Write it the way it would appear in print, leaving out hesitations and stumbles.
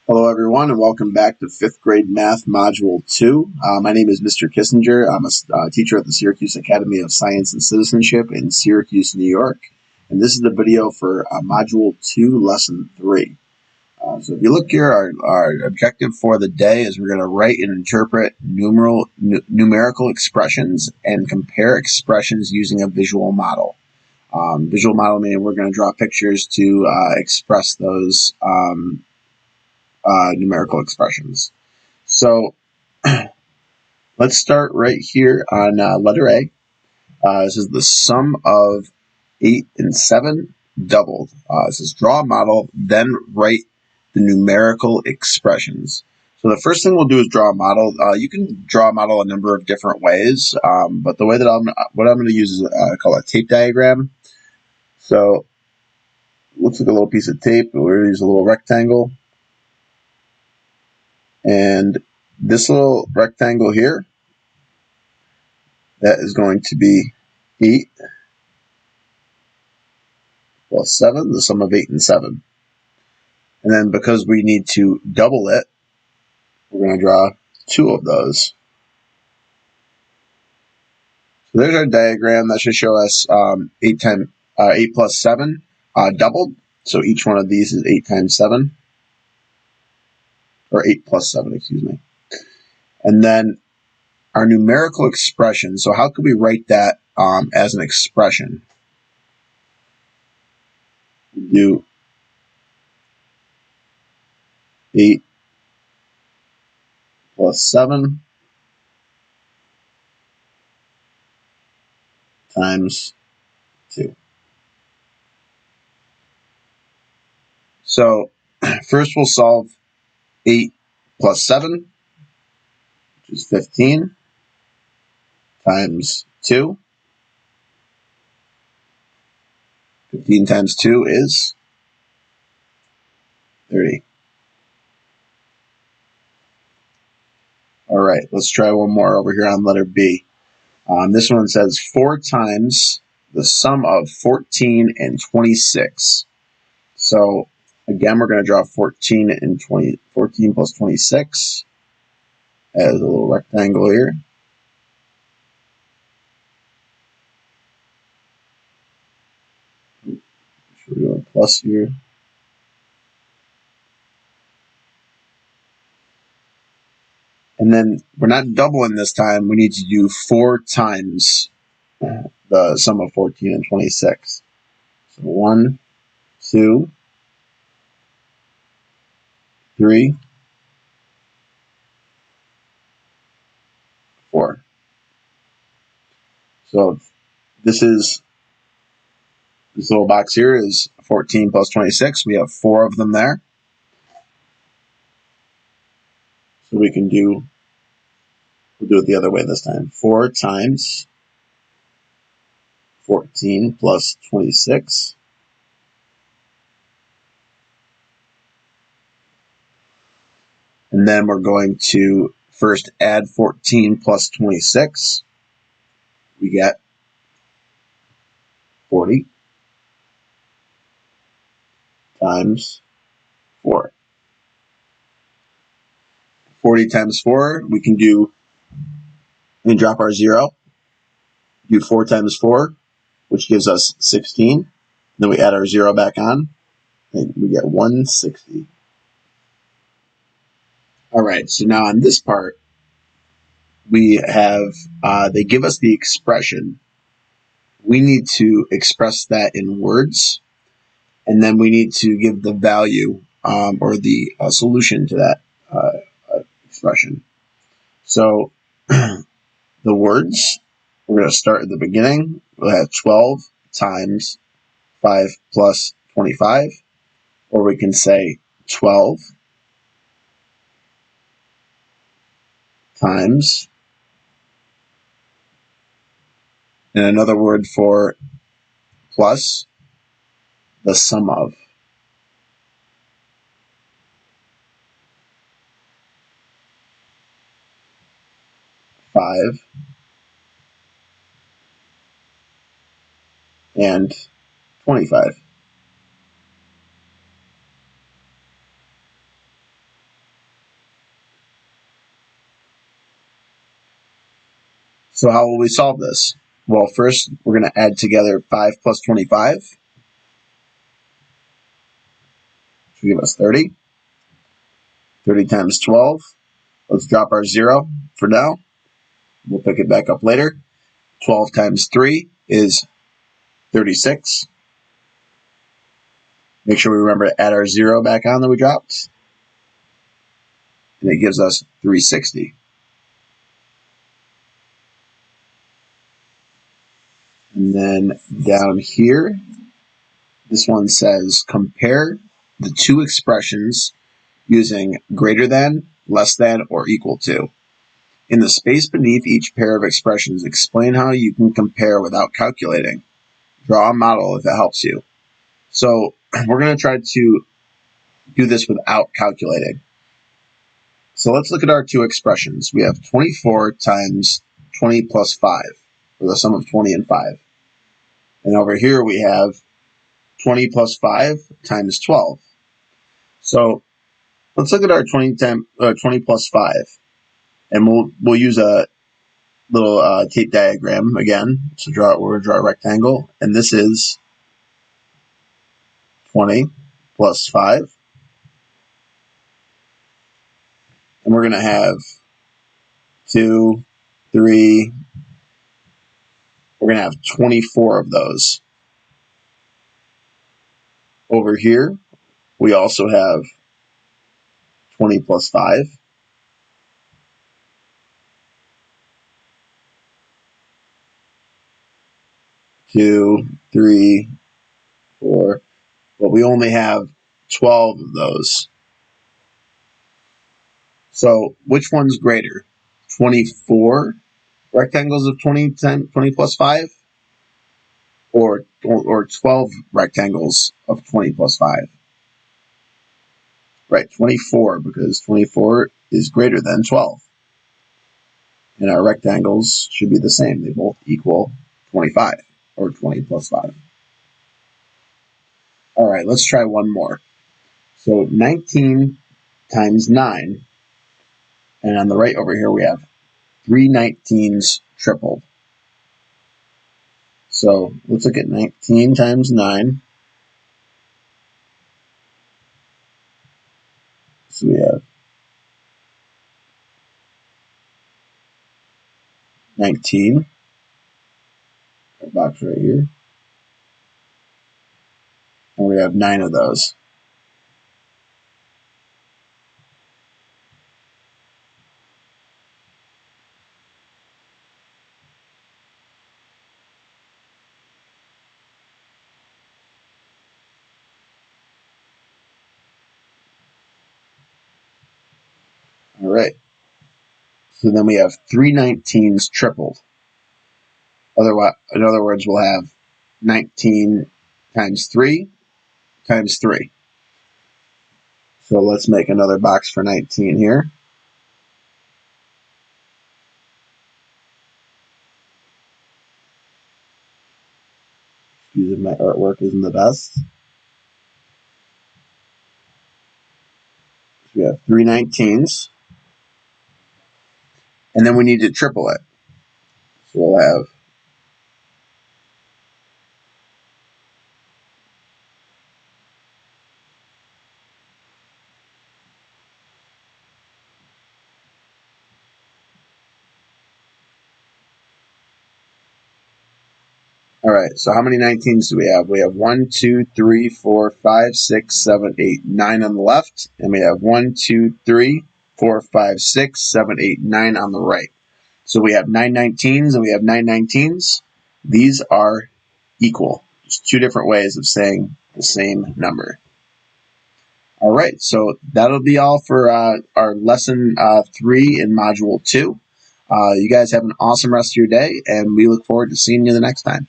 Hello everyone and welcome back to 5th grade math module 2. My name is Mr. Kissinger. I'm a teacher at the Syracuse Academy of Science and Citizenship in Syracuse, New York. And this is the video for module 2, lesson 3. So if you look here, our objective for the day is we're going to write and interpret numerical expressions and compare expressions using a visual model. Visual model meaning we're going to draw pictures to express those numerical expressions. So let's start right here on letter A. This is the sum of 8 and 7 doubled. It says draw a model, then write the numerical expressions. So the first thing we'll do is draw a model. You can draw a model a number of different ways, but the way that what I'm going to use is called a tape diagram. So it looks like a little piece of tape. We're going to use a little rectangle. And this little rectangle here, that is going to be 8 plus 7, the sum of 8 and 7. And then because we need to double it, we're going to draw 2 of those. So there's our diagram. That should show us 8 plus 7 doubled. So each one of these is 8 times 7. Or 8 plus 7, excuse me. And then our numerical expression. So how could we write that as an expression? We do 8 plus 7 times 2. So first we'll solve 8 plus 7, which is 15, times 2. 15 times 2 is 30. All right, let's try one more over here on letter B. This one says 4 times the sum of 14 and 26. So again, we're going to draw 14 plus 26 as a little rectangle here. We're doing plus here. And then we're not doubling this time. We need to do 4 times the sum of 14 and 26. So 1, 2, 3, 4. So this little box here is 14 plus 26. We have 4 of them there. So we'll do it the other way this time. 4 times 14 plus 26. And then we're going to first add 14 plus 26. We get 40 times 4. 40 times 4, we can do, and drop our 0. Do 4 times 4, which gives us 16. Then we add our 0 back on, and we get 160. All right, so now on this part, we have, they give us the expression. We need to express that in words, and then we need to give the value or the solution to that expression. So the words, we're going to start at the beginning. We'll have 12 times 5 plus 25, or we can say 12 times, and another word for plus, the sum of. 5 and 25. So how will we solve this? Well, first we're going to add together 5 plus 25, which will give us 30. 30 times 12. Let's drop our 0 for now. We'll pick it back up later. 12 times 3 is 36. Make sure we remember to add our 0 back on that we dropped. And it gives us 360. And then down here, this one says compare the two expressions using greater than, less than, or equal to. In the space beneath each pair of expressions, explain how you can compare without calculating. Draw a model if it helps you. So we're going to try to do this without calculating. So let's look at our two expressions. We have 24 times 20 plus 5, or the sum of 20 and 5. And over here we have 20 plus 5 times 12. So let's look at our 20 plus 5. And we'll use a little tape diagram again. So we're going to draw a rectangle. And this is 20 plus 5. And we're going to have 2, 3, we're going to have 24 of those. Over here, we also have 20 plus 5. Two, 3, 4, but we only have 12 of those. So which one's greater? 24 rectangles of 20 plus 5 or 12 rectangles of 20 plus 5? Right, 24, because 24 is greater than 12. And our rectangles should be the same. They both equal 25, or 20 plus 5. All right, let's try one more. So 19 times 9, and on the right over here we have 3 19s tripled. So let's look at 19 times 9. So we have 19, our box right here, and we have 9 of those. All right. So then we have 3 19s tripled. Otherwise, in other words, we'll have 19 times 3 times 3. So let's make another box for 19 here. Excuse me, my artwork isn't the best. So we have 3 19s. And then we need to triple it. So we'll have all right, so how many 19s do we have? We have 1, 2, 3, 4, 5, 6, 7, 8, 9 on the left, and we have 1, 2, 3, 4, 5, 6, 7, 8, 9 on the right. So we have 9 19s and we have 9 19s. These are equal. Just two different ways of saying the same number. All right, so that'll be all for our lesson 3 in module 2. You guys have an awesome rest of your day, and we look forward to seeing you the next time.